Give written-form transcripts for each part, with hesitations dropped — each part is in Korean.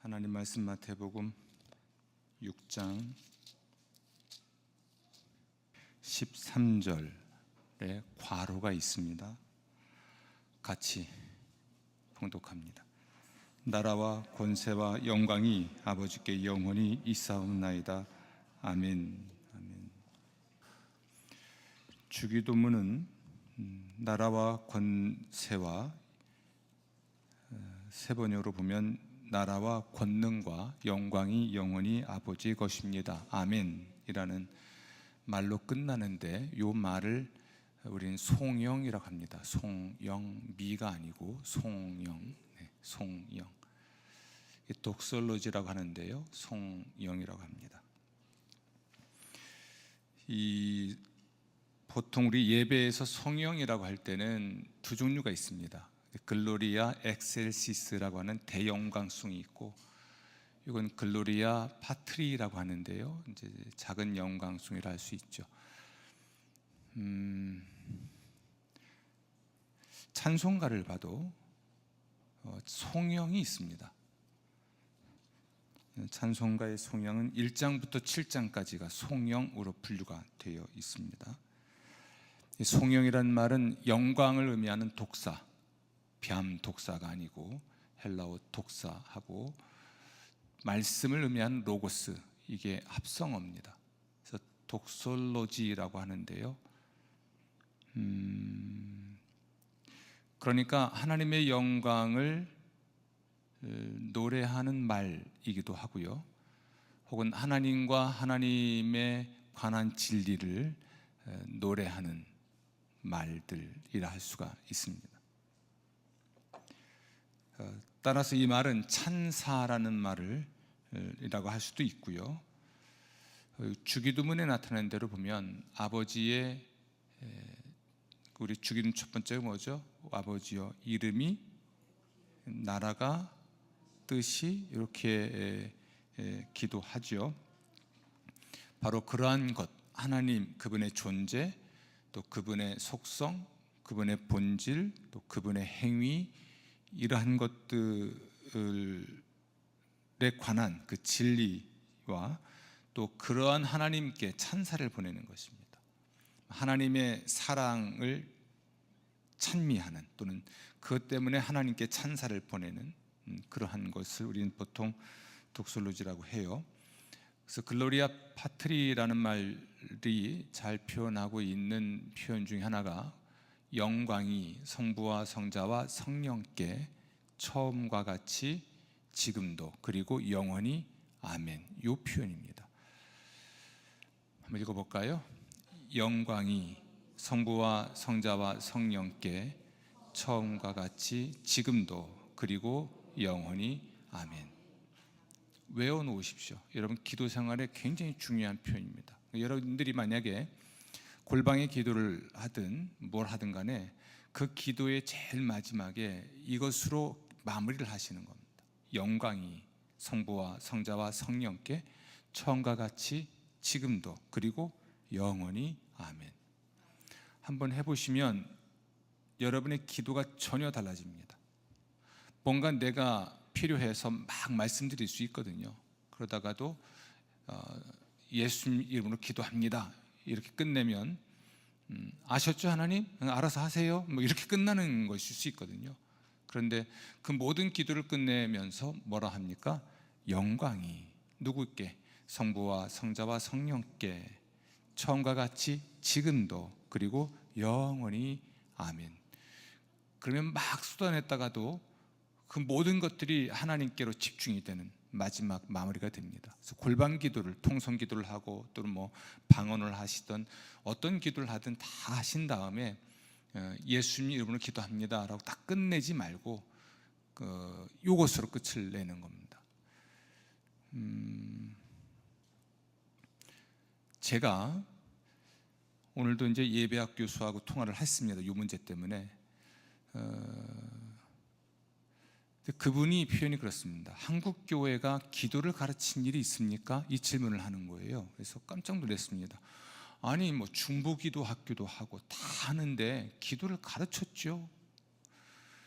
하나님 말씀 마태복음 6장 13절에 괄호가 있습니다. 같이 봉독합니다. 나라와 권세와 영광이 아버지께 영원히 있사옵나이다. 아멘. 아멘. 주기도문은 나라와 권세와 세 번역으로 보면 나라와 권능과 영광이 영원히 아버지의 것입니다. 아멘이라는 말로 끝나는데 이 말을 우리는 송영이라고 합니다. 송영미가 아니고 송영, 송영. 독설로지라고 하는데요, 송영이라고 합니다. 보통 우리 예배에서 송영이라고 할 때는 두 종류가 있습니다. 글로리아 엑셀시스라고 하는 대영광송이 있고, 이건 글로리아 파트리라고 하는데요, 이제 작은 영광송이라 할 수 있죠. 찬송가를 봐도 송영이 있습니다. 찬송가의 송영은 1장부터 7장까지가 송영으로 분류가 되어 있습니다. 송영이란 말은 영광을 의미하는 독사, 뱀 독사가 아니고 헬라어 독사하고 말씀을 의미하는 로고스, 이게 합성어입니다. 그래서 독솔로지라고 하는데요, 그러니까 하나님의 영광을 노래하는 말이기도 하고요, 혹은 하나님과 하나님에 관한 진리를 노래하는 말들이라 할 수가 있습니다. 따라서 이 말은 찬사라는 말이라고 할 수도 있고요, 주기도문에 나타난 대로 보면 아버지의, 우리 주기도문 첫 번째가 뭐죠? 아버지여 이름이, 나라가, 뜻이, 이렇게 기도하죠. 바로 그러한 것, 하나님 그분의 존재, 또 그분의 속성, 그분의 본질, 또 그분의 행위, 이러한 것들에 관한 그 진리와 또 그러한 하나님께 찬사를 보내는 것입니다. 하나님의 사랑을 찬미하는, 또는 그것 때문에 하나님께 찬사를 보내는 그러한 것을 우리는 보통 독솔로지라고 해요. 그래서 글로리아 파트리라는 말이 잘 표현하고 있는 표현 중에 하나가 영광이 성부와 성자와 성령께 처음과 같이 지금도 그리고 영원히 아멘, 이 표현입니다. 한번 읽어볼까요? 영광이 성부와 성자와 성령께 처음과 같이 지금도 그리고 영원히 아멘. 외워놓으십시오. 여러분, 기도 생활에 굉장히 중요한 표현입니다. 여러분들이 만약에 골방의 기도를 하든 뭘 하든 간에 그 기도의 제일 마지막에 이것으로 마무리를 하시는 겁니다. 영광이 성부와 성자와 성령께 처음과 같이 지금도 그리고 영원히 아멘. 한번 해보시면 여러분의 기도가 전혀 달라집니다. 뭔가 내가 필요해서 막 말씀드릴 수 있거든요. 그러다가도 예수님 이름으로 기도합니다 이렇게 끝내면 아셨죠 하나님? 알아서 하세요, 뭐 이렇게 끝나는 것일 수 있거든요. 그런데 그 모든 기도를 끝내면서 뭐라 합니까? 영광이 누구께? 성부와 성자와 성령께 처음과 같이 지금도 그리고 영원히 아멘. 그러면 막 쏟아냈다가도 그 모든 것들이 하나님께로 집중이 되는 마지막 마무리가 됩니다. 그래서 골방 기도를, 통성 기도를 하고 또는 뭐 방언을 하시던 어떤 기도를 하든 다 하신 다음에 예수님 이름으로 기도합니다 라고 딱 끝내지 말고 요것으로 끝을 내는 겁니다. 제가 오늘도 이제 예배학 교수하고 통화를 했습니다. 이 문제 때문에. 그분이 표현이 그렇습니다. 한국 교회가 기도를 가르친 일이 있습니까? 이 질문을 하는 거예요. 그래서 깜짝 놀랐습니다. 아니 뭐 중보기도 학교도 하고 다 하는데 기도를 가르쳤죠.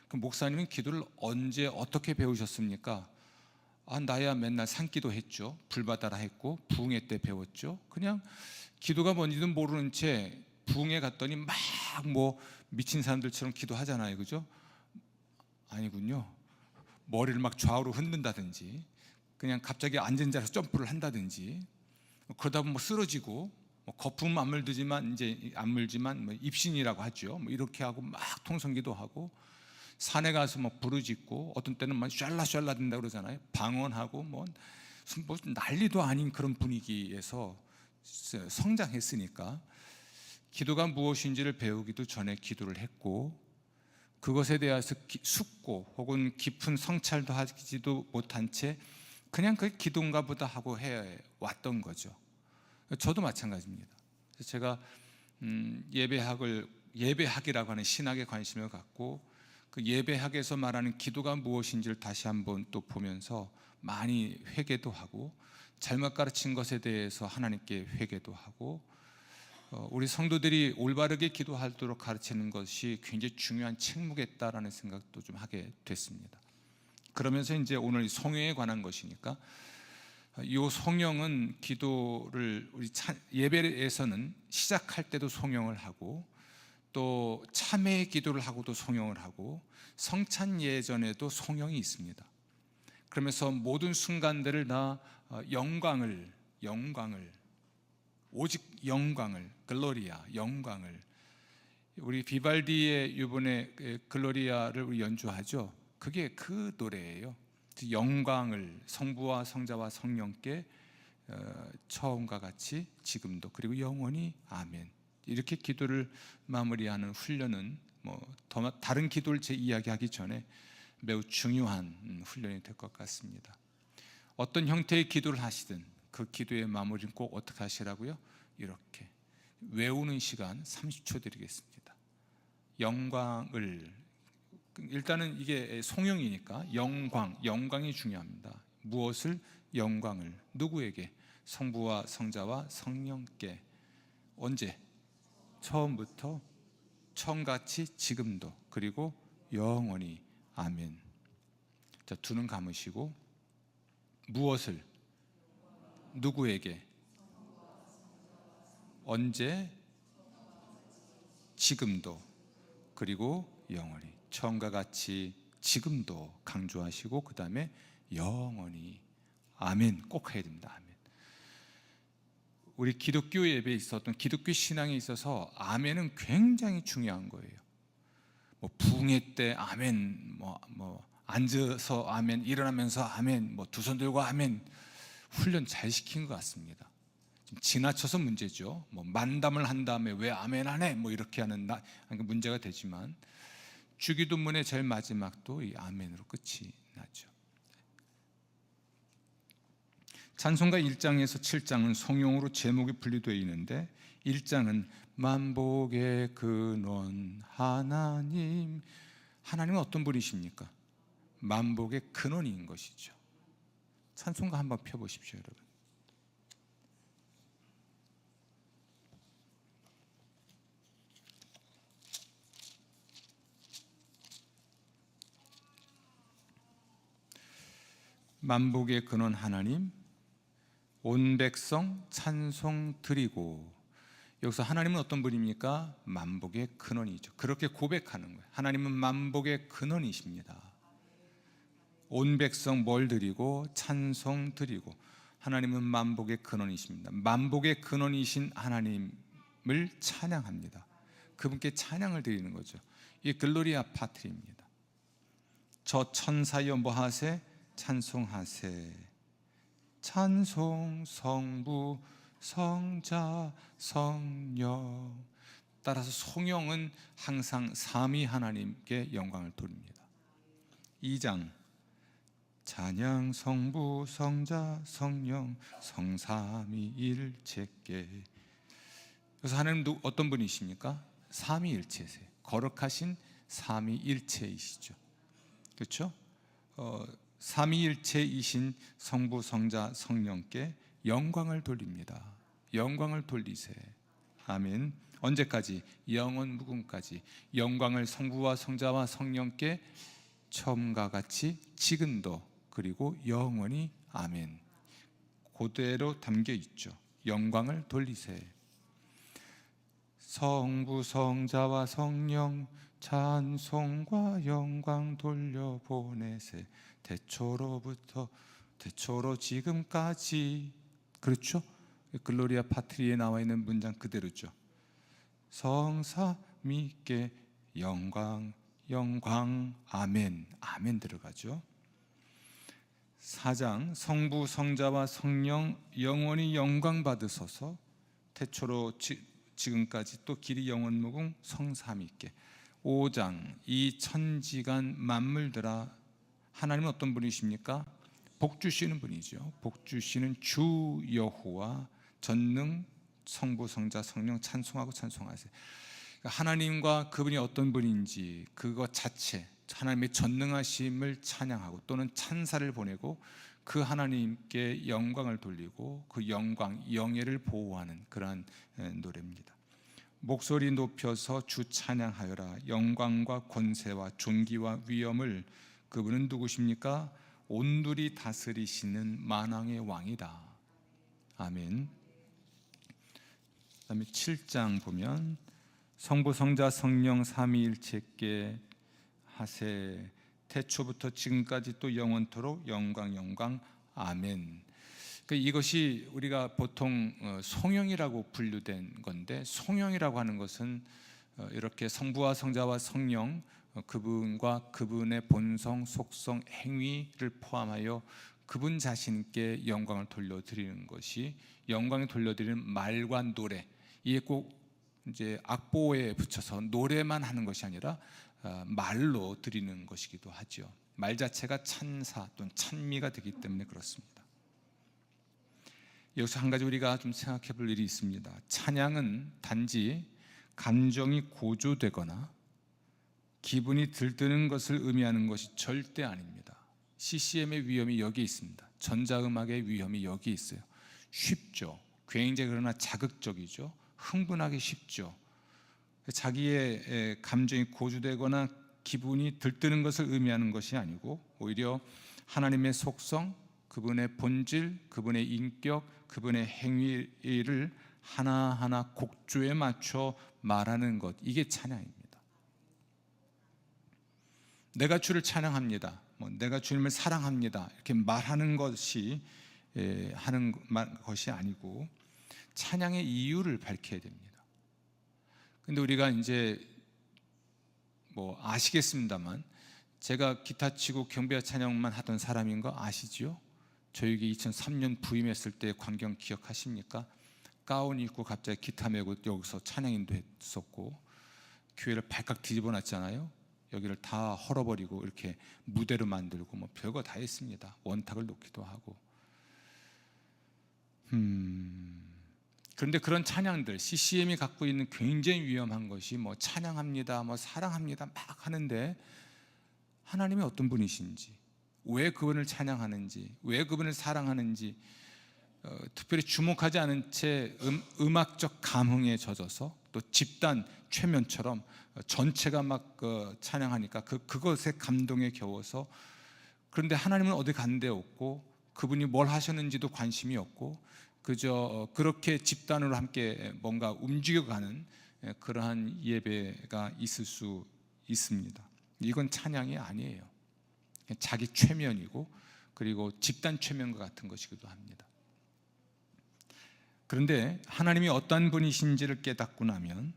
그럼 목사님은 기도를 언제 어떻게 배우셨습니까? 나야 맨날 산기도 했죠. 불바다라 했고 부흥회 때 배웠죠. 그냥 기도가 뭔지는 모르는 채 부흥회 갔더니 막 뭐 미친 사람들처럼 기도하잖아요, 그죠? 아니군요. 머리를 막 좌우로 흔든다든지, 그냥 갑자기 앉은 자리에서 점프를 한다든지, 그러다 보면 뭐 쓰러지고, 거품은 안 물지만 이제 안 물지만 뭐 입신이라고 하죠. 뭐 이렇게 하고 막 통성기도하고, 산에 가서 뭐 부르짖고, 어떤 때는 막 샬라샬라 된다 그러잖아요. 방언하고 뭐 난리도 아닌 그런 분위기에서 성장했으니까 기도가 무엇인지를 배우기도 전에 기도를 했고, 그것에 대해서 숙고 혹은 깊은 성찰도 하지도 못한 채 그냥 그게 기도인가 보다 하고 해왔던 거죠. 저도 마찬가지입니다. 그래서 제가 예배학이라고 하는 신학에 관심을 갖고, 그 예배학에서 말하는 기도가 무엇인지를 다시 한번 또 보면서 많이 회개도 하고, 잘못 가르친 것에 대해서 하나님께 회개도 하고, 우리 성도들이 올바르게 기도하도록 가르치는 것이 굉장히 중요한 책무겠다라는 생각도 좀 하게 됐습니다. 그러면서 이제 오늘 성령에 관한 것이니까, 이 성령은 기도를 우리 예배에서는 시작할 때도 성령을 하고, 또 참회의 기도를 하고도 성령을 하고, 성찬 예전에도 성령이 있습니다. 그러면서 모든 순간들을 다 영광을 오직 영광을, 글로리아, 영광을, 우리 비발디의 이번에 글로리아를 우리 연주하죠. 그게 그 노래예요. 영광을 성부와 성자와 성령께 처음과 같이 지금도 그리고 영원히 아멘. 이렇게 기도를 마무리하는 훈련은 다른 기도를 제 이야기하기 전에 매우 중요한 훈련이 될 것 같습니다. 어떤 형태의 기도를 하시든 그 기도의 마무리는 꼭 어떻게 하시라고요? 이렇게 외우는 시간 30초 드리겠습니다. 영광을, 일단은 이게 성령이니까 영광이 중요합니다. 무엇을? 영광을. 누구에게? 성부와 성자와 성령께. 언제? 처음부터 처음같이 지금도 그리고 영원히 아멘. 자, 두 눈 감으시고, 무엇을? 누구에게? 언제? 지금도 그리고 영원히. 처음과 같이 지금도 강조하시고, 그 다음에 영원히 아멘 꼭 해야 됩니다. 아멘. 우리 기독교 예배에 있었던 기독교 신앙에 있어서 아멘은 굉장히 중요한 거예요. 부흥회 때 아멘, 앉아서 아멘, 일어나면서 아멘, 두 손 들고 아멘, 훈련 잘 시킨 것 같습니다. 좀 지나쳐서 문제죠. 만담을 한 다음에 왜 아멘 안 해? 이렇게 하는 문제가 되지만, 주기도문의 제일 마지막도 이 아멘으로 끝이 나죠. 찬송가 1장에서 7장은 성령으로 제목이 분리되어 있는데, 1장은 만복의 근원 하나님. 하나님은 어떤 분이십니까? 만복의 근원인 것이죠. 찬송가 한번 펴보십시오, 여러분. 만복의 근원 하나님, 온 백성 찬송 드리고. 여기서 하나님은 어떤 분입니까? 만복의 근원이죠. 그렇게 고백하는 거예요. 하나님은 만복의 근원이십니다. 온 백성 뭘 드리고? 찬송 드리고. 하나님은 만복의 근원이십니다. 만복의 근원이신 하나님을 찬양합니다. 그분께 찬양을 드리는 거죠. 이 글로리아 파트리입니다. 저 천사여 뭐하세? 찬송하세. 찬송 성부 성자 성령. 따라서 성령은 항상 삼위 하나님께 영광을 돌립니다. 2장 찬양 성부 성자 성령 성삼위일체께. 그래서 하나님 어떤 분이십니까? 삼위일체세요. 거룩하신 삼위일체이시죠. 그렇죠? 삼위일체이신 성부 성자 성령께 영광을 돌립니다. 영광을 돌리세. 아멘. 언제까지? 영원 무궁까지 영광을 성부와 성자와 성령께 처음과 같이 지금도 그리고 영원히 아멘. 그대로 담겨 있죠. 영광을 돌리세. 성부 성자와 성령 찬송과 영광 돌려보내세. 태초로부터 태초로 지금까지. 그렇죠? 글로리아 파트리에 나와 있는 문장 그대로죠. 성삼위께 영광 영광 아멘. 아멘 들어가죠. 4장 성부 성자와 성령 영원히 영광 받으소서. 태초로 지금까지 또 길이 영원무궁 성삼위께. 5장 이 천지간 만물들아. 하나님은 어떤 분이십니까? 복 주시는 분이죠. 복 주시는 주 여호와 전능 성부 성자 성령 찬송하고 찬송하세요. 하나님과 그분이 어떤 분인지 그것 자체, 하나님의 전능하심을 찬양하고 또는 찬사를 보내고 그 하나님께 영광을 돌리고 그 영광, 영예를 보호하는 그러한 노래입니다. 목소리 높여서 주 찬양하여라. 영광과 권세와 존귀와 위엄을. 그분은 누구십니까? 온누리 다스리시는 만왕의 왕이다. 아멘. 그다음에 7장 보면 성부 성자 성령 삼위일체께 하세. 태초부터 지금까지 또 영원토록 영광 영광 아멘. 이것이 우리가 보통 송영이라고 분류된 건데, 송영이라고 하는 것은 이렇게 성부와 성자와 성령 그분과 그분의 본성, 속성, 행위를 포함하여 그분 자신께 영광을 돌려드리는 것이, 영광을 돌려드리는 말과 노래, 이게 꼭 이제 악보에 붙여서 노래만 하는 것이 아니라 말로 드리는 것이기도 하죠. 말 자체가 찬사 또는 찬미가 되기 때문에 그렇습니다. 여기서 한 가지 우리가 좀 생각해 볼 일이 있습니다. 찬양은 단지 감정이 고조되거나 기분이 들뜨는 것을 의미하는 것이 절대 아닙니다. CCM의 위험이 여기 있습니다. 전자음악의 위험이 여기 있어요. 쉽죠. 굉장히 그러나 자극적이죠. 흥분하기 쉽죠. 자기의 감정이 고조되거나 기분이 들뜨는 것을 의미하는 것이 아니고 오히려 하나님의 속성, 그분의 본질, 그분의 인격, 그분의 행위를 하나하나 곡조에 맞춰 말하는 것, 이게 찬양입니다. 내가 주를 찬양합니다, 내가 주님을 사랑합니다, 이렇게 말하는 것이 하는 것이 아니고 찬양의 이유를 밝혀야 됩니다. 근데 우리가 이제 아시겠습니다만, 제가 기타 치고 경배와 찬양만 하던 사람인 거 아시죠? 저에게 2003년 부임했을 때 광경 기억하십니까? 가운 입고 갑자기 기타 메고 여기서 찬양인도 했었고, 교회를 발칵 뒤집어 놨잖아요. 여기를 다 헐어버리고 이렇게 무대로 만들고 별거 다 했습니다. 원탁을 놓기도 하고. 그런데 그런 찬양들, CCM이 갖고 있는 굉장히 위험한 것이 찬양합니다, 사랑합니다 막 하는데 하나님이 어떤 분이신지, 왜 그분을 찬양하는지, 왜 그분을 사랑하는지 특별히 주목하지 않은 채 음악적 감흥에 젖어서 또 집단 최면처럼 전체가 막 찬양하니까 그것에 감동에 겨워서, 그런데 하나님은 어디 간 데 없고 그분이 뭘 하셨는지도 관심이 없고 그저 그렇게 집단으로 함께 뭔가 움직여가는 그러한 예배가 있을 수 있습니다. 이건 찬양이 아니에요. 자기 최면이고 그리고 집단 최면과 같은 것이기도 합니다. 그런데 하나님이 어떤 분이신지를 깨닫고 나면,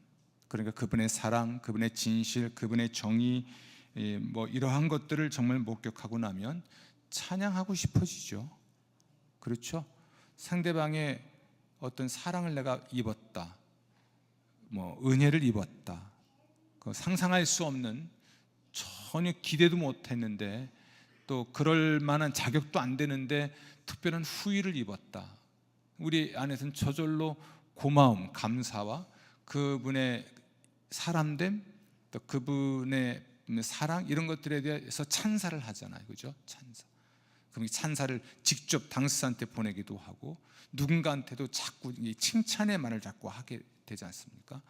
그러니까 그분의 사랑, 그분의 진실, 그분의 정의, 이러한 것들을 정말 목격하고 나면 찬양하고 싶어지죠. 그렇죠? 상대방의 어떤 사랑을 내가 입었다, 은혜를 입었다, 상상할 수 없는, 전혀 기대도 못했는데 또 그럴 만한 자격도 안 되는데 특별한 후의를 입었다. 우리 안에서는 저절로 고마움, 감사와 그분의 사람됨, 또 그분의 사랑, 이런 것들에 대해서 찬사를 하잖아요. 그죠? 찬사. 그럼 찬사를 직접 당사자한테 보내기도 하고 누군가한테도 자꾸 칭찬의 말을 자꾸 하게 되지 않습니까?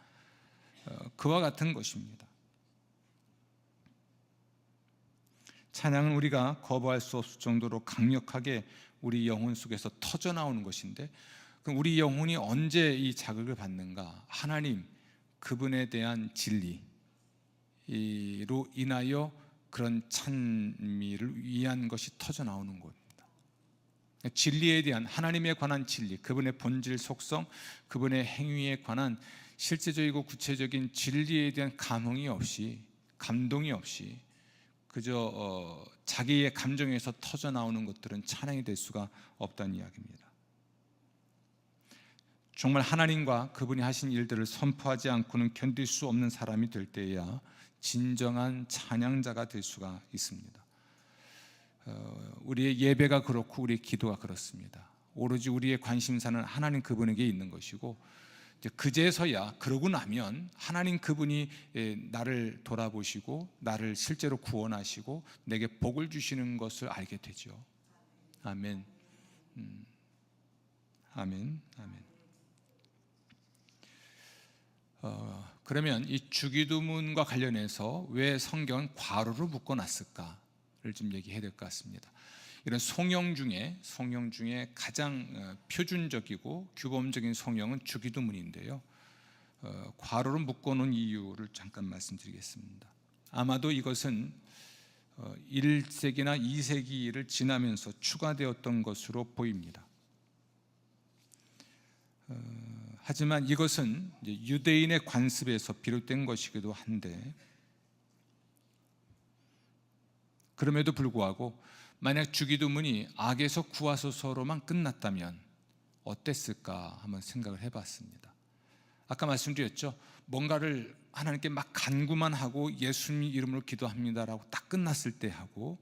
그와 같은 것입니다. 찬양은 우리가 거부할 수 없을 정도로 강력하게 우리 영혼 속에서 터져 나오는 것인데, 그럼 우리 영혼이 언제 이 자극을 받는가? 하나님, 그분에 대한 진리로 인하여 그런 찬미를 위한 것이 터져 나오는 겁니다. 진리에 대한, 하나님에 관한 진리, 그분의 본질 속성, 그분의 행위에 관한 실제적이고 구체적인 진리에 대한 감흥이 없이, 감동이 없이 그저 자기의 감정에서 터져 나오는 것들은 찬양이 될 수가 없다는 이야기입니다. 정말 하나님과 그분이 하신 일들을 선포하지 않고는 견딜 수 없는 사람이 될 때에야 진정한 찬양자가 될 수가 있습니다. 우리의 예배가 그렇고 우리의 기도가 그렇습니다. 오로지 우리의 관심사는 하나님 그분에게 있는 것이고, 그제서야, 그러고 나면 하나님 그분이 나를 돌아보시고 나를 실제로 구원하시고 내게 복을 주시는 것을 알게 되죠. 아멘. 아멘. 아멘. 그러면 이 주기도문과 관련해서 왜 성경은 괄호를 묶어놨을까를 좀 얘기해야 될 것 같습니다. 이런 송영 중에 가장 표준적이고 규범적인 송영은 주기도문인데요, 괄호를 묶어놓은 이유를 잠깐 말씀드리겠습니다. 아마도 이것은 1세기나 2세기를 지나면서 추가되었던 것으로 보입니다. 하지만 이것은 유대인의 관습에서 비롯된 것이기도 한데, 그럼에도 불구하고 만약 주기도문이 악에서 구하소서로만 끝났다면 어땠을까 한번 생각을 해봤습니다. 아까 말씀드렸죠, 뭔가를 하나님께 막 간구만 하고 예수님 이름으로 기도합니다라고 딱 끝났을 때 하고,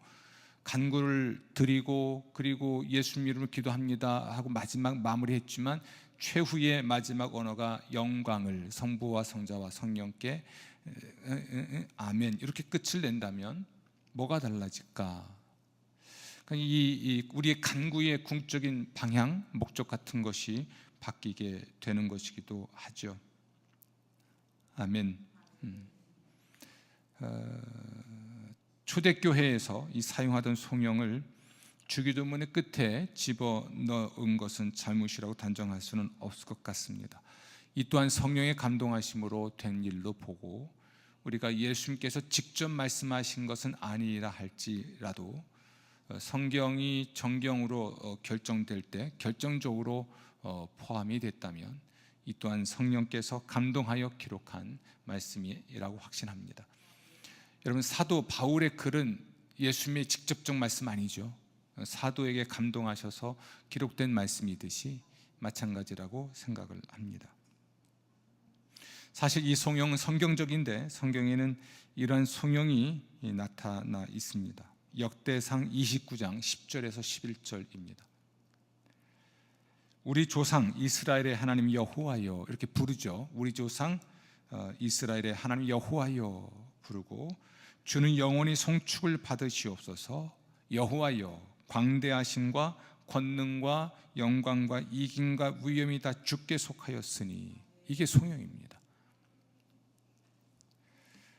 간구를 드리고 그리고 예수님 이름으로 기도합니다 하고 마지막 마무리했지만 최후의 마지막 언어가 영광을 성부와 성자와 성령께 아멘 이렇게 끝을 낸다면 뭐가 달라질까? 이 우리의 간구의 궁극적인 방향, 목적 같은 것이 바뀌게 되는 것이기도 하죠. 아멘. 초대교회에서 이 사용하던 송영을 주기도문의 끝에 집어넣은 것은 잘못이라고 단정할 수는 없을 것 같습니다. 이 또한 성령의 감동하심으로 된 일로 보고, 우리가 예수님께서 직접 말씀하신 것은 아니라 할지라도 성경이 정경으로 결정될 때 결정적으로 포함이 됐다면 이 또한 성령께서 감동하여 기록한 말씀이라고 확신합니다. 여러분, 사도 바울의 글은 예수님의 직접적 말씀 아니죠. 사도에게 감동하셔서 기록된 말씀이듯이 마찬가지라고 생각을 합니다. 사실 이 송영은 성경적인데 성경에는 이러한 송영이 나타나 있습니다. 역대상 29장 10절에서 11절입니다. 우리 조상 이스라엘의 하나님 여호와여 이렇게 부르죠. 우리 조상 이스라엘의 하나님 여호와여 부르고, 주는 영원히 송축을 받으시옵소서. 여호와여, 광대하심과 권능과 영광과 이김과 위엄이 다 주께 속하였으니, 이게 송영입니다.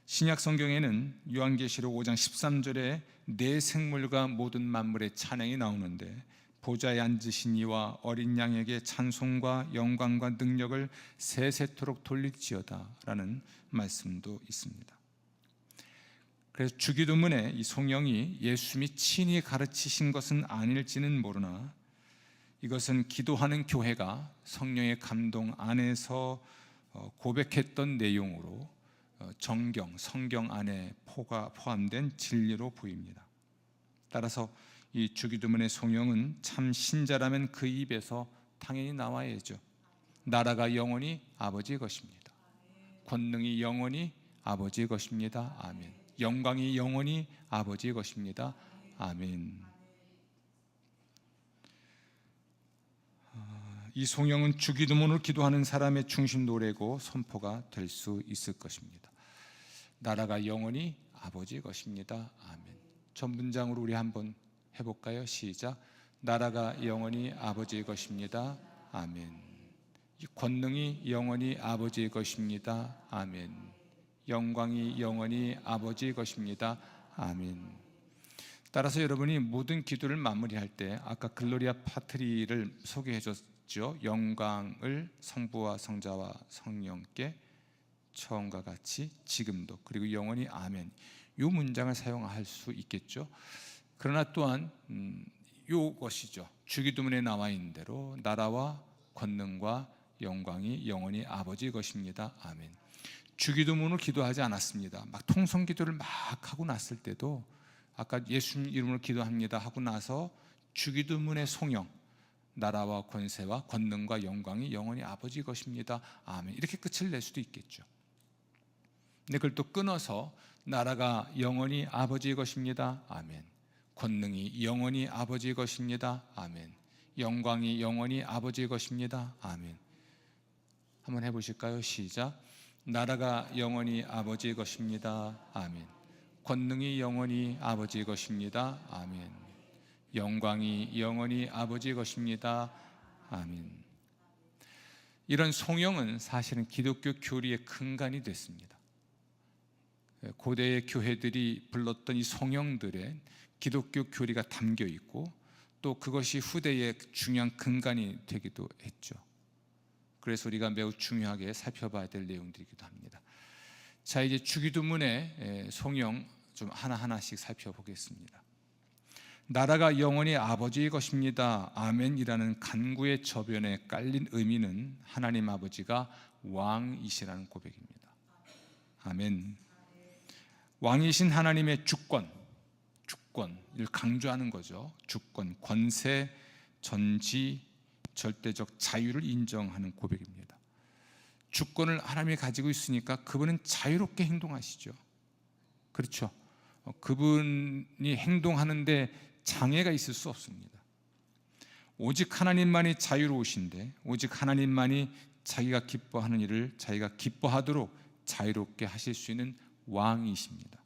신약 성경에는 요한계시록 5장 13절에 내 생물과 모든 만물의 찬양이 나오는데, 보좌에 앉으신 이와 어린 양에게 찬송과 영광과 능력을 세세토록 돌릴지어다 라는 말씀도 있습니다. 그래서 주기도문에 이 송영이 예수님이 친히 가르치신 것은 아닐지는 모르나, 이것은 기도하는 교회가 성령의 감동 안에서 고백했던 내용으로 정경, 성경 안에 포함된 진리로 보입니다. 따라서 이 주기도문의 송영은 참 신자라면 그 입에서 당연히 나와야죠. 나라가 영원히 아버지의 것입니다. 권능이 영원히 아버지의 것입니다. 아멘. 영광이 영원히 아버지의 것입니다. 아멘. 이 송영은 주기도문을 기도하는 사람의 중심 노래고 선포가 될 수 있을 것입니다. 나라가 영원히 아버지의 것입니다. 아멘. 전 문장으로 우리 한번 해볼까요? 시작. 나라가 영원히 아버지의 것입니다. 아멘. 권능이 영원히 아버지의 것입니다. 아멘. 영광이 영원히 아버지의 것입니다. 아멘. 따라서 여러분이 모든 기도를 마무리할 때 아까 글로리아 파트리를 소개해 줬죠. 영광을 성부와 성자와 성령께 처음과 같이 지금도 그리고 영원히 아멘. 이 문장을 사용할 수 있겠죠. 그러나 또한 이것이죠. 주기도문에 나와 있는 대로 나라와 권능과 영광이 영원히 아버지의 것입니다. 아멘. 주기도문을 기도하지 않았습니다. 막 통성기도를 막 하고 났을 때도 아까 예수님 이름으로 기도합니다 하고 나서 주기도문의 송영, 나라와 권세와 권능과 영광이 영원히 아버지의 것입니다. 아멘. 이렇게 끝을 낼 수도 있겠죠. 근데 그걸 또 끊어서 나라가 영원히 아버지의 것입니다. 아멘. 권능이 영원히 아버지의 것입니다. 아멘. 영광이 영원히 아버지의 것입니다. 아멘. 한번 해보실까요? 시작. 나라가 영원히 아버지의 것입니다. 아멘. 권능이 영원히 아버지의 것입니다. 아멘. 영광이 영원히 아버지의 것입니다. 아멘. 이런 송영은 사실은 기독교 교리의 근간이 됐습니다. 고대의 교회들이 불렀던 이 송영들에 기독교 교리가 담겨 있고 또 그것이 후대의 중요한 근간이 되기도 했죠. 그래서 우리가 매우 중요하게 살펴봐야 될 내용들이기도 합니다. 자, 이제 주기도문의 송영 좀 하나하나씩 살펴보겠습니다. 나라가 영원히 아버지의 것입니다. 아멘이라는 간구의 저변에 깔린 의미는 하나님 아버지가 왕이시라는 고백입니다. 아멘. 왕이신 하나님의 주권을 강조하는 거죠. 주권, 권세, 전지, 절대적 자유를 인정하는 고백입니다. 주권을 하나님이 가지고 있으니까 그분은 자유롭게 행동하시죠. 그렇죠. 그분이 행동하는데 장애가 있을 수 없습니다. 오직 하나님만이 자유로우신데 오직 하나님만이 자기가 기뻐하는 일을 자기가 기뻐하도록 자유롭게 하실 수 있는 왕이십니다.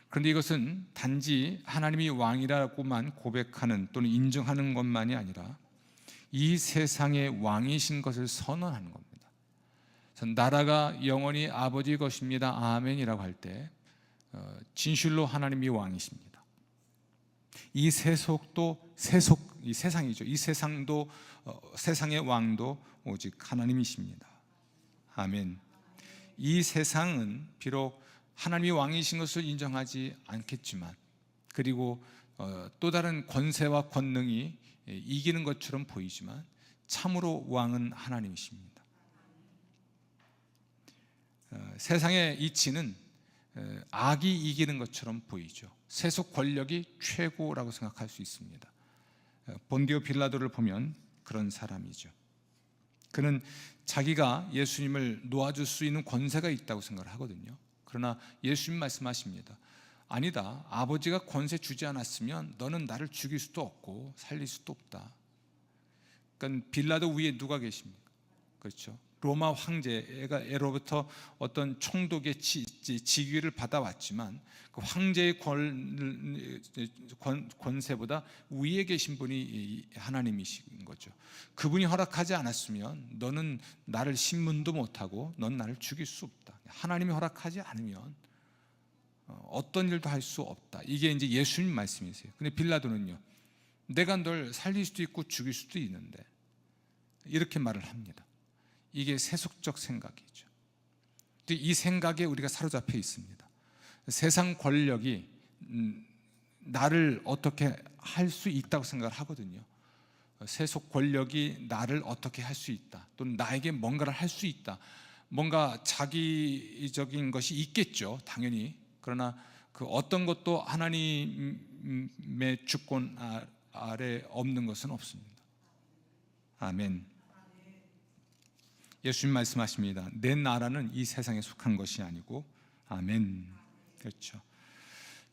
그런데 이것은 단지 하나님이 왕이라고만 고백하는 또는 인정하는 것만이 아니라 이 세상의 왕이신 것을 선언하는 겁니다. 나라가 영원히 아버지 것입니다. 아멘이라고 할 때 진실로 하나님이 왕이십니다. 이 세속도 이 세상이죠. 이 세상도 세상의 왕도 오직 하나님이십니다. 아멘. 이 세상은 비록 하나님이 왕이신 것을 인정하지 않겠지만 그리고 또 다른 권세와 권능이 이기는 것처럼 보이지만 참으로 왕은 하나님이십니다. 세상의 이치는 악이 이기는 것처럼 보이죠. 세속 권력이 최고라고 생각할 수 있습니다. 본디오 빌라도를 보면 그런 사람이죠. 그는 자기가 예수님을 놓아줄 수 있는 권세가 있다고 생각을 하거든요. 그러나 예수님 말씀하십니다. 아니다. 아버지가 권세 주지 않았으면 너는 나를 죽일 수도 없고 살릴 수도 없다. 그러니까 빌라도 위에 누가 계십니까? 그렇죠. 로마 황제로부터 어떤 총독의 직위를 받아왔지만 그 황제의 권세보다 위에 계신 분이 하나님이신 거죠. 그분이 허락하지 않았으면 너는 나를 신문도 못하고 넌 나를 죽일 수 없다. 하나님이 허락하지 않으면 어떤 일도 할 수 없다. 이게 이제 예수님 말씀이세요. 근데 빌라도는요, 내가 널 살릴 수도 있고 죽일 수도 있는데 이렇게 말을 합니다. 이게 세속적 생각이죠. 이 생각에 우리가 사로잡혀 있습니다. 세상 권력이 나를 어떻게 할 수 있다고 생각을 하거든요. 세속 권력이 나를 어떻게 할 수 있다, 또는 나에게 뭔가를 할 수 있다, 뭔가 자기적인 것이 있겠죠, 당연히. 그러나 그 어떤 것도 하나님의 주권 아래 없는 것은 없습니다. 아멘. 예수님 말씀하십니다. 내 나라는 이 세상에 속한 것이 아니고, 아멘. 그렇죠.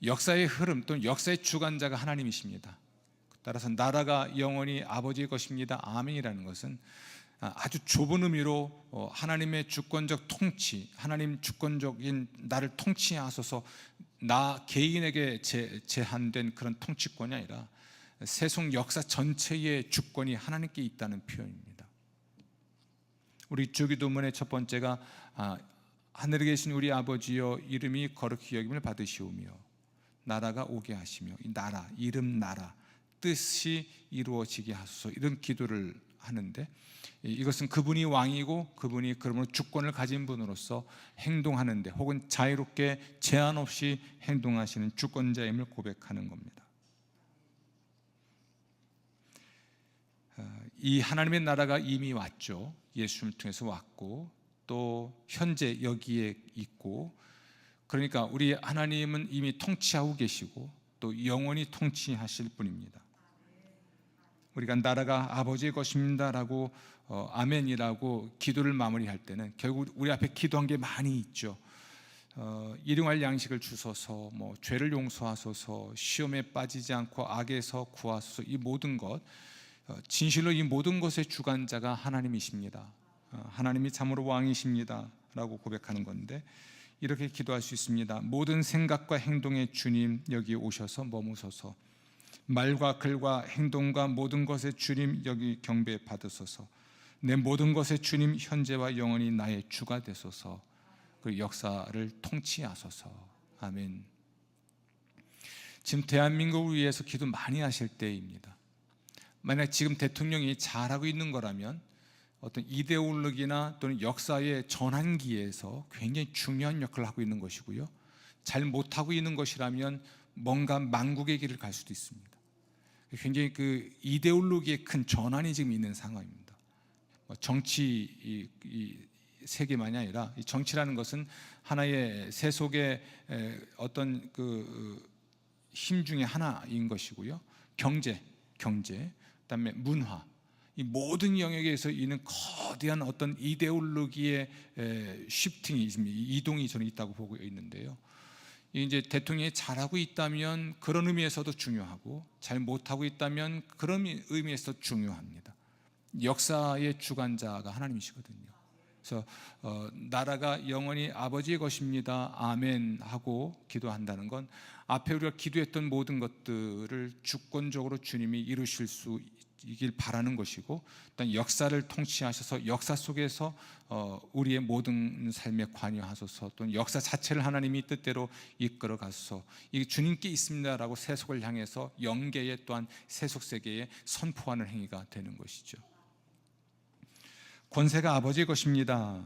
역사의 흐름 또는 역사의 주관자가 하나님이십니다. 따라서 나라가 영원히 아버지의 것입니다. 아멘이라는 것은 아주 좁은 의미로 하나님의 주권적 통치, 하나님 주권적인 나를 통치하소서, 나 개인에게 제한된 그런 통치권이 아니라 세속 역사 전체의 주권이 하나님께 있다는 표현입니다. 우리 주기도문의 첫 번째가 하늘에 계신 우리 아버지여 이름이 거룩히 여김을 받으시오며 나라가 오게 하시며, 이 나라, 이름 나라, 뜻이 이루어지게 하소서, 이런 기도를 하는데, 이것은 그분이 왕이고 그분이 그러므로 주권을 가진 분으로서 행동하는데, 혹은 자유롭게 제한 없이 행동하시는 주권자임을 고백하는 겁니다. 이 하나님의 나라가 이미 왔죠. 예수님을 통해서 왔고 또 현재 여기에 있고, 그러니까 우리 하나님은 이미 통치하고 계시고 또 영원히 통치하실 분입니다. 우리가 나라가 아버지의 것입니다라고 아멘이라고 기도를 마무리할 때는 결국 우리 앞에 기도한 게 많이 있죠. 일용할 양식을 주소서, 죄를 용서하소서, 시험에 빠지지 않고 악에서 구하소서, 이 모든 것, 진실로 이 모든 것의 주관자가 하나님이십니다. 하나님이 참으로 왕이십니다 라고 고백하는 건데, 이렇게 기도할 수 있습니다. 모든 생각과 행동의 주님 여기 오셔서 머무소서. 말과 글과 행동과 모든 것의 주님 여기 경배 받으소서. 내 모든 것의 주님 현재와 영원히 나의 주가 되소서. 그 역사를 통치하소서. 아멘. 지금 대한민국을 위해서 기도 많이 하실 때입니다. 만약 지금 대통령이 잘하고 있는 거라면 어떤 이데올로기나 또는 역사의 전환기에서 굉장히 중요한 역할을 하고 있는 것이고요, 잘 못하고 있는 것이라면 뭔가 망국의 길을 갈 수도 있습니다. 굉장히 그 이데올로기의 큰 전환이 지금 있는 상황입니다. 정치 이 세계만이 아니라, 이 정치라는 것은 하나의 세속의 어떤 그 힘 중에 하나인 것이고요, 경제, 그다음에 문화, 이 모든 영역에서 있는 거대한 어떤 이데올로기의 쉬프팅이, 이동이 저는 있다고 보고 있는데요, 이제 대통령이 잘하고 있다면 그런 의미에서도 중요하고, 잘 못하고 있다면 그런 의미에서 중요합니다. 역사의 주관자가 하나님이시거든요. 그래서 나라가 영원히 아버지의 것입니다 아멘 하고 기도한다는 건, 앞에 우리가 기도했던 모든 것들을 주권적으로 주님이 이루실 수 이길 바라는 것이고, 일단 역사를 통치하셔서 역사 속에서 우리의 모든 삶에 관여하소서, 또는 역사 자체를 하나님이 뜻대로 이끌어 가소서, 이게 주님께 있습니다라고 세속을 향해서 영계에 또한 세속 세계에 선포하는 행위가 되는 것이죠. 권세가 아버지의 것입니다.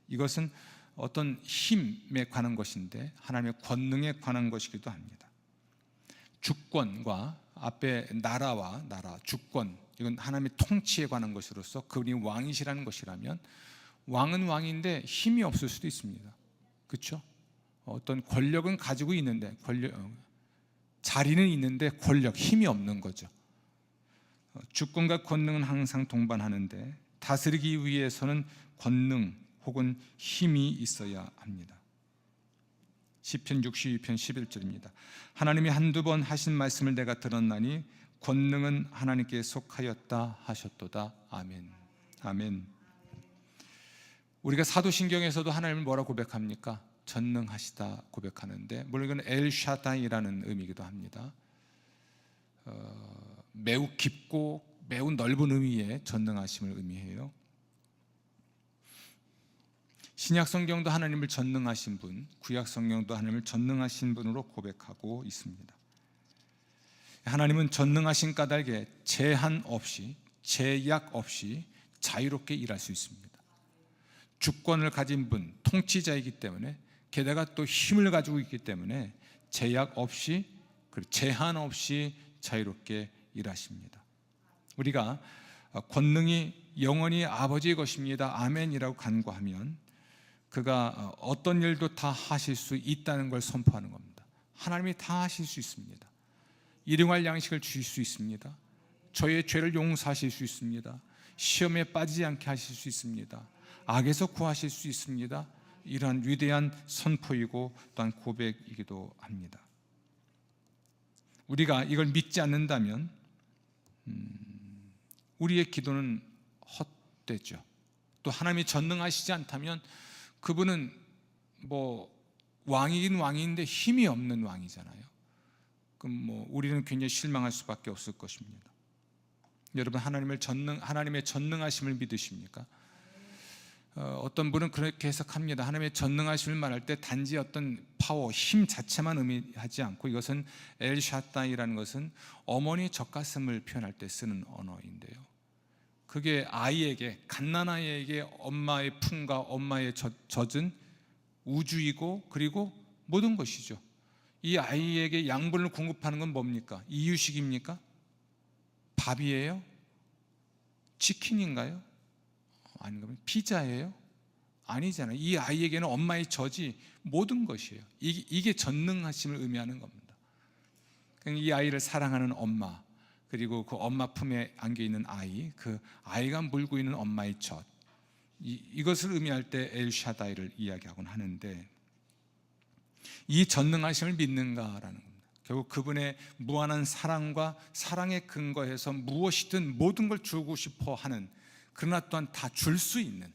이것은 어떤 힘에 관한 것인데 하나님의 권능에 관한 것이기도 합니다. 주권과 앞에 나라, 주권, 이건 하나님의 통치에 관한 것으로서 그분이 왕이시라는 것이라면, 왕은 왕인데 힘이 없을 수도 있습니다. 그렇죠? 어떤 권력은 가지고 있는데, 자리는 있는데 권력, 힘이 없는 거죠. 주권과 권능은 항상 동반하는데 다스리기 위해서는 권능 혹은 힘이 있어야 합니다. 시편 62편 11절입니다. 하나님이 한두 번 하신 말씀을 내가 들었나니 권능은 하나님께 속하였다 하셨도다. 아멘. 아멘. 우리가 사도신경에서도 하나님을 뭐라 고백합니까? 전능하시다 고백하는데, 물론 이건 엘샤다이라는 의미이기도 합니다. 매우 깊고 매우 넓은 의미의 전능하심을 의미해요. 신약 성경도 하나님을 전능하신 분, 구약 성경도 하나님을 전능하신 분으로 고백하고 있습니다. 하나님은 전능하신 까닭에 제한 없이, 제약 없이 자유롭게 일할 수 있습니다. 주권을 가진 분, 통치자이기 때문에, 게다가 또 힘을 가지고 있기 때문에 제약 없이, 제한 없이 자유롭게 일하십니다. 우리가 권능이 영원히 아버지의 것입니다 아멘이라고 간구하면 그가 어떤 일도 다 하실 수 있다는 걸 선포하는 겁니다. 하나님이 다 하실 수 있습니다. 일용할 양식을 주실 수 있습니다. 저의 죄를 용서하실 수 있습니다. 시험에 빠지지 않게 하실 수 있습니다. 악에서 구하실 수 있습니다. 이러한 위대한 선포이고 또한 고백이기도 합니다. 우리가 이걸 믿지 않는다면 우리의 기도는 헛되죠. 또 하나님이 전능하시지 않다면 그분은 왕이긴 왕인데 힘이 없는 왕이잖아요. 그럼 우리는 굉장히 실망할 수밖에 없을 것입니다. 여러분, 하나님의 전능하심을 믿으십니까? 어떤 분은 그렇게 해석합니다. 하나님의 전능하심을 말할 때 단지 어떤 파워, 힘 자체만 의미하지 않고, 이것은 엘샤다이라는 것은 어머니 젖가슴을 표현할 때 쓰는 언어인데요, 그게 아이에게, 갓난아이에게 엄마의 품과 엄마의 젖은 우주이고 그리고 모든 것이죠. 이 아이에게 양분을 공급하는 건 뭡니까? 이유식입니까? 밥이에요? 치킨인가요? 아닌가요? 피자예요? 아니잖아요. 이 아이에게는 엄마의 젖이 모든 것이에요. 이게 전능하심을 의미하는 겁니다. 이 아이를 사랑하는 엄마, 그리고 그 엄마 품에 안겨있는 아이, 그 아이가 물고 있는 엄마의 젖, 이것을 의미할 때 엘샤다이를 이야기하곤 하는데, 이 전능하심을 믿는가라는 겁니다. 결국 그분의 무한한 사랑과 사랑에 근거해서 무엇이든 모든 걸 주고 싶어 하는, 그러나 또한 다 줄 수 있는,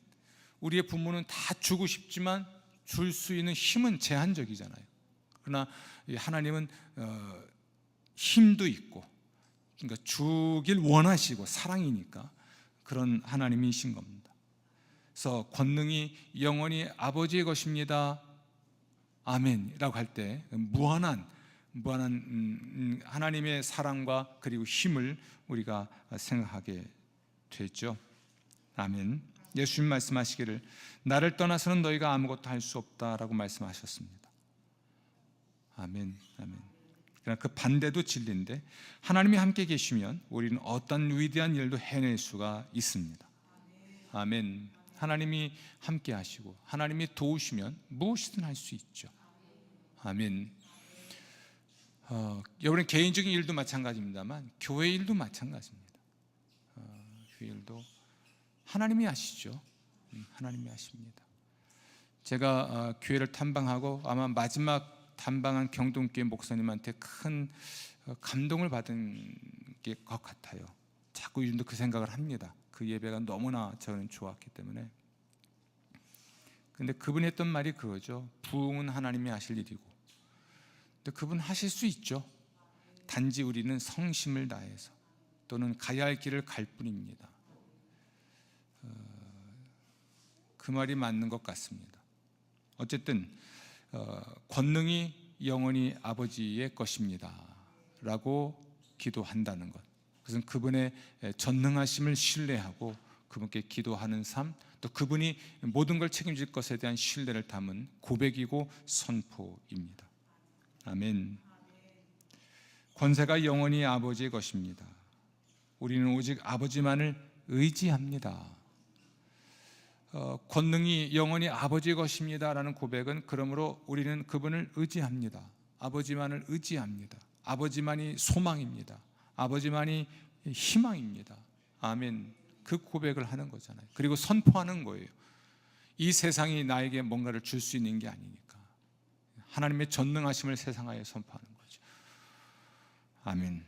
우리의 부모는 다 주고 싶지만 줄 수 있는 힘은 제한적이잖아요. 그러나 하나님은 힘도 있고, 그러니까 주길 원하시고 사랑이니까 그런 하나님이신 겁니다. 그래서 권능이 영원히 아버지의 것입니다, 아멘이라고 할 때 무한한 하나님의 사랑과 그리고 힘을 우리가 생각하게 되죠. 아멘. 예수님 말씀하시기를 나를 떠나서는 너희가 아무것도 할 수 없다라고 말씀하셨습니다. 아멘. 아멘. 그러나 그 반대도 진리인데, 하나님이 함께 계시면 우리는 어떤 위대한 일도 해낼 수가 있습니다. 아멘. 하나님이 함께 하시고 하나님이 도우시면 무엇이든 할 수 있죠. 아멘. 여러분 개인적인 일도 마찬가지입니다만 교회 일도 마찬가지입니다. 교회 일도 하나님이 하시죠. 하나님이 하십니다. 제가 교회를 탐방하고 아마 마지막 탐방한 경동교회 목사님한테 큰 감동을 받은 게 것 같아요. 자꾸 요즘도 그 생각을 합니다. 그 예배가 너무나 저는 좋았기 때문에. 근데 그분이 했던 말이 그거죠. 부흥은 하나님이 하실 일이고, 근데 그분 하실 수 있죠. 단지 우리는 성심을 다해서 또는 가야 할 길을 갈 뿐입니다. 그 말이 맞는 것 같습니다. 어쨌든 권능이 영원히 아버지의 것입니다 라고 기도한다는 것, 그것은 그분의 전능하심을 신뢰하고 그분께 기도하는 삶, 또 그분이 모든 걸 책임질 것에 대한 신뢰를 담은 고백이고 선포입니다. 아멘. 권세가 영원히 아버지의 것입니다. 우리는 오직 아버지만을 의지합니다. 권능이 영원히 아버지의 것입니다 라는 고백은, 그러므로 우리는 그분을 의지합니다. 아버지만을 의지합니다. 아버지만이 소망입니다. 아버지만이 희망입니다. 아멘. 그 고백을 하는 거잖아요. 그리고 선포하는 거예요. 이 세상이 나에게 뭔가를 줄 수 있는 게 아니니까 하나님의 전능하심을 세상에 선포하는 거죠. 아멘.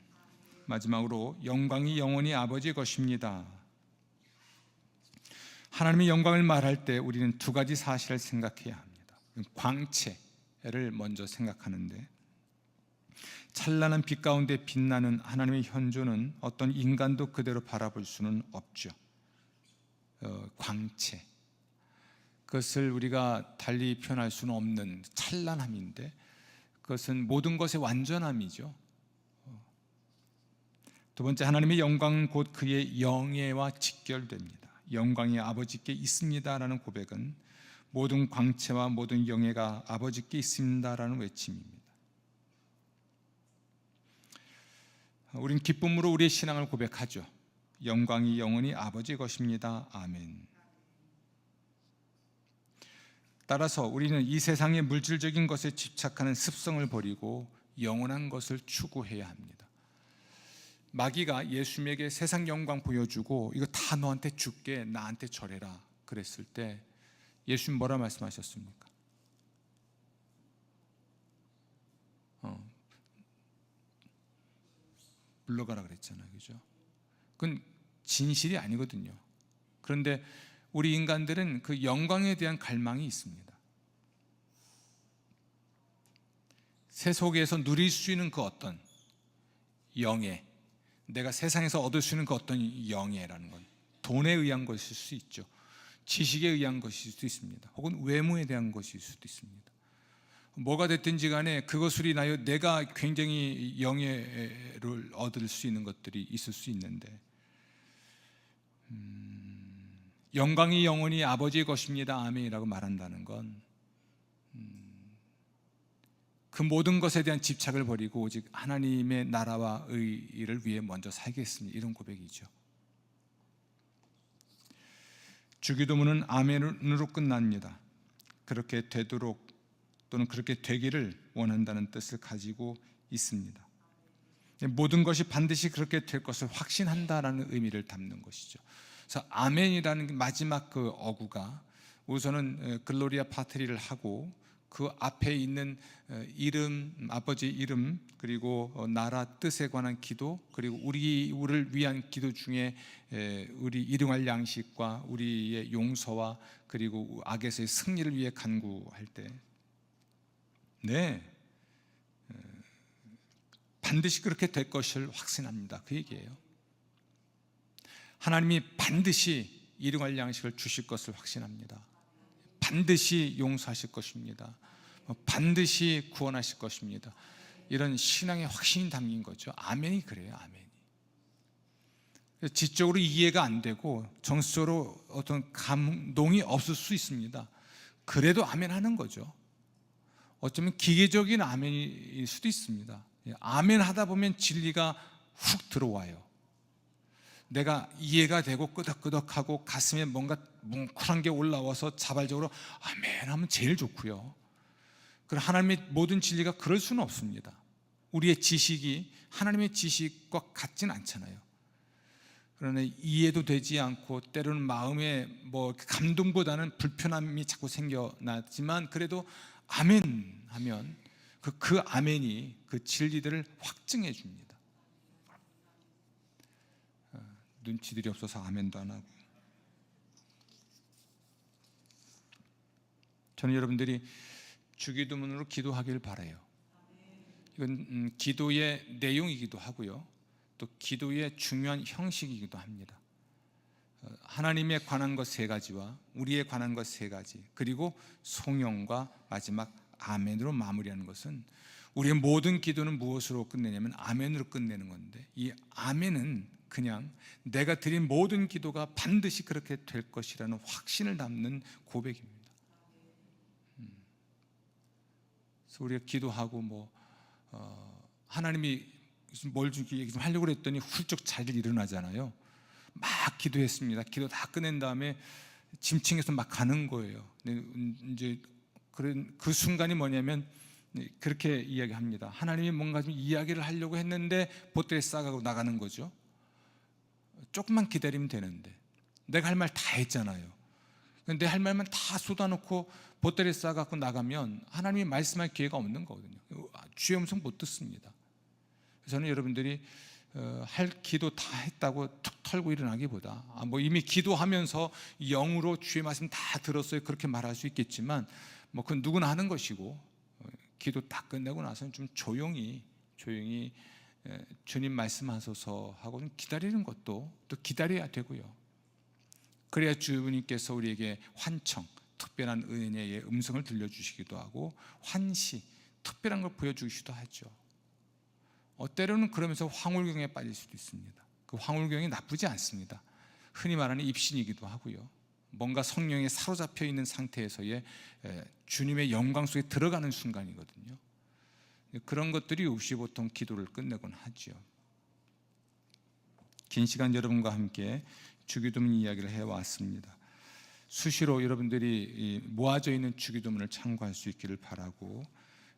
마지막으로 영광이 영원히 아버지의 것입니다. 하나님의 영광을 말할 때 우리는 두 가지 사실을 생각해야 합니다. 광채를 먼저 생각하는데, 찬란한 빛 가운데 빛나는 하나님의 현존은 어떤 인간도 그대로 바라볼 수는 없죠. 광채, 그것을 우리가 달리 표현할 수는 없는 찬란함인데, 그것은 모든 것의 완전함이죠. 두 번째, 하나님의 영광은 곧 그의 영예와 직결됩니다. 영광이 아버지께 있습니다라는 고백은 모든 광채와 모든 영예가 아버지께 있습니다라는 외침입니다. 우린 기쁨으로 우리의 신앙을 고백하죠. 영광이 영원히 아버지의 것입니다. 아멘. 따라서 우리는 이 세상의 물질적인 것에 집착하는 습성을 버리고 영원한 것을 추구해야 합니다. 마귀가 예수님에게 세상 영광 보여주고 이거 다 너한테 줄게, 나한테 절해라 그랬을 때 예수님 뭐라 말씀하셨습니까? 물러가라 그랬잖아요. 그죠? 그건 진실이 아니거든요. 그런데 우리 인간들은 그 영광에 대한 갈망이 있습니다. 세속에서 누릴 수 있는 그 어떤 영예, 내가 세상에서 얻을 수 있는 그 어떤 영예라는 건 돈에 의한 것일 수 있죠. 지식에 의한 것일 수도 있습니다. 혹은 외모에 대한 것일 수도 있습니다. 뭐가 됐든지 간에 그것으로 인하여 내가 굉장히 영예를 얻을 수 있는 것들이 있을 수 있는데, 영광이 영원히 아버지의 것입니다, 아멘이라고 말한다는 건 그 모든 것에 대한 집착을 버리고 오직 하나님의 나라와 의를 위해 먼저 살겠습니다, 이런 고백이죠. 주기도문은 아멘으로 끝납니다. 그렇게 되도록 또는 그렇게 되기를 원한다는 뜻을 가지고 있습니다. 모든 것이 반드시 그렇게 될 것을 확신한다라는 의미를 담는 것이죠. 그래서 아멘이라는 마지막 그 어구가 우선은 글로리아 파트리를 하고 그 앞에 있는 이름, 아버지 이름, 그리고 나라 뜻에 관한 기도, 그리고 우리를 위한 기도 중에 우리 일용할 양식과 우리의 용서와 그리고 악에서의 승리를 위해 간구할 때, 네, 반드시 그렇게 될 것을 확신합니다, 그 얘기예요. 하나님이 반드시 일용할 양식을 주실 것을 확신합니다. 반드시 용서하실 것입니다. 반드시 구원하실 것입니다. 이런 신앙의 확신이 담긴 거죠. 아멘이 그래요, 아멘이. 지적으로 이해가 안 되고 정서로 어떤 감동이 없을 수 있습니다. 그래도 아멘 하는 거죠. 어쩌면 기계적인 아멘일 수도 있습니다. 아멘 하다 보면 진리가 훅 들어와요. 내가 이해가 되고 끄덕끄덕하고 가슴에 뭔가 뭉클한 게 올라와서 자발적으로 아멘 하면 제일 좋고요. 그럼 하나님의 모든 진리가 그럴 수는 없습니다. 우리의 지식이 하나님의 지식과 같진 않잖아요. 그러나 이해도 되지 않고 때로는 마음에 뭐 감동보다는 불편함이 자꾸 생겨나지만 그래도 아멘 하면 그 아멘이 그 진리들을 확증해 줍니다. 눈치들이 없어서 아멘도 안 하고. 저는 여러분들이 주기도문으로 기도하길 바라요. 이건 기도의 내용이기도 하고요, 또 기도의 중요한 형식이기도 합니다. 하나님에 관한 것 세 가지와 우리에 관한 것 세 가지, 그리고 송영과 마지막 아멘으로 마무리하는 것은, 우리의 모든 기도는 무엇으로 끝내냐면 아멘으로 끝내는 건데, 이 아멘은 그냥 내가 드린 모든 기도가 반드시 그렇게 될 것이라는 확신을 담는 고백입니다. 그래서 우리가 기도하고 하나님이 뭘 주기 얘기 좀 하려고 그랬더니 훌쩍 잘 일어나잖아요. 막 기도했습니다. 기도 다 끝낸 다음에 짐층에서 막 가는 거예요. 이제 그 순간이 뭐냐면 그렇게 이야기합니다. 하나님이 뭔가 좀 이야기를 하려고 했는데 보따리에 싸가고 나가는 거죠. 조금만 기다리면 되는데 내가 할 말 다 했잖아요. 내 할 말만 다 쏟아놓고 보따리에 싸갖고 나가면 하나님이 말씀할 기회가 없는 거거든요. 주의 음성 못 듣습니다. 저는 여러분들이 할 기도 다 했다고 툭 털고 일어나기보다 이미 기도하면서 영으로 주의 말씀 다 들었어요, 그렇게 말할 수 있겠지만 그건 누구나 하는 것이고, 기도 다 끝내고 나서는 좀 조용히 주님 말씀하소서 하고 기다리는 것도 또 기다려야 되고요. 그래야 주님께서 우리에게 환청, 특별한 은혜의 음성을 들려주시기도 하고 환시, 특별한 걸 보여주시기도 하죠. 때로는 그러면서 황홀경에 빠질 수도 있습니다. 그 황홀경이 나쁘지 않습니다. 흔히 말하는 입신이기도 하고요, 뭔가 성령에 사로잡혀 있는 상태에서의 주님의 영광 속에 들어가는 순간이거든요. 그런 것들이 없이 보통 기도를 끝내곤 하죠. 긴 시간 여러분과 함께 주기도문 이야기를 해왔습니다. 수시로 여러분들이 모아져 있는 주기도문을 참고할 수 있기를 바라고,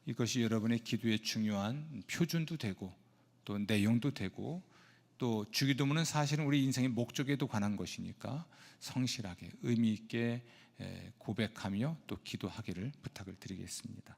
이것이 여러분의 기도의 중요한 표준도 되고 또 내용도 되고, 또 주기도문은 사실은 우리 인생의 목적에도 관한 것이니까 성실하게 의미 있게 고백하며 또 기도하기를 부탁을 드리겠습니다.